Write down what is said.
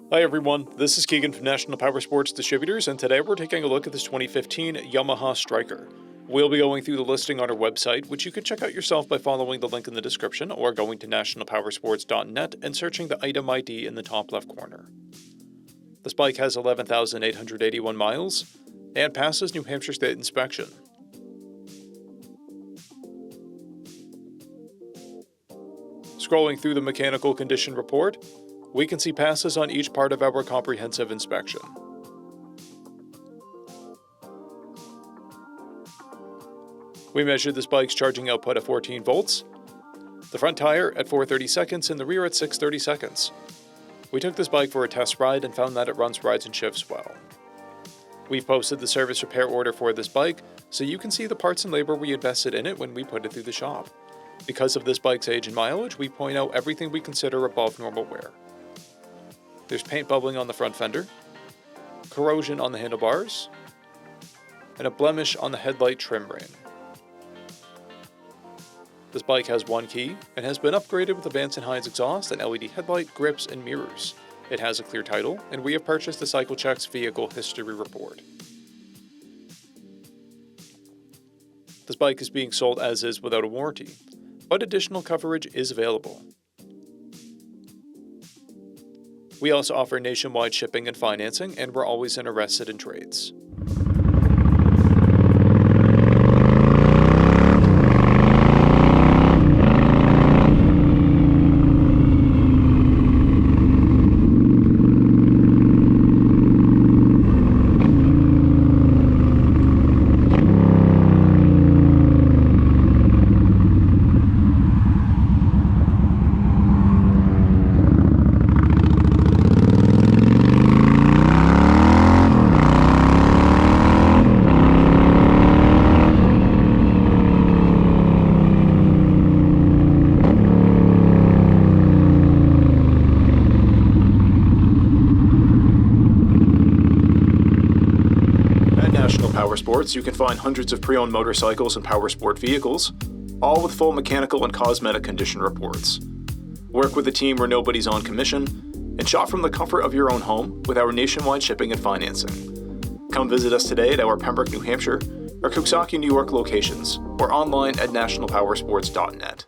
Hi everyone, this is Keegan from National Powersports Distributors, and today we're taking a look at this 2015 Yamaha STRYKER. We'll be going through the listing on our website, which you can check out yourself by following the link in the description or going to nationalpowersports.net and searching the item ID in the top left corner. This bike has 11,881 miles and passes New Hampshire State inspection. Scrolling through the mechanical condition report, we can see passes on each part of our comprehensive inspection. We measured this bike's charging output at 14 volts, the front tire at 430 seconds and the rear at 630 seconds. We took this bike for a test ride and found that it runs, rides, and shifts well. We've posted the service repair order for this bike, so you can see the parts and labor we invested in it when we put it through the shop. Because of this bike's age and mileage, we point out everything we consider above normal wear. There's paint bubbling on the front fender, corrosion on the handlebars, and a blemish on the headlight trim ring. This bike has one key and has been upgraded with a Vance & Hines exhaust and LED headlight, grips, and mirrors. It has a clear title, and we have purchased the CycleCheck's vehicle history report. This bike is being sold as is without a warranty, but additional coverage is available. We also offer nationwide shipping and financing, and we're always interested in trades. National Powersports, you can find hundreds of pre-owned motorcycles and powersport vehicles, all with full mechanical and cosmetic condition reports. Work with a team where nobody's on commission, and shop from the comfort of your own home with our nationwide shipping and financing. Come visit us today at our Pembroke, New Hampshire, or Coxsackie, New York locations, or online at nationalpowersports.net.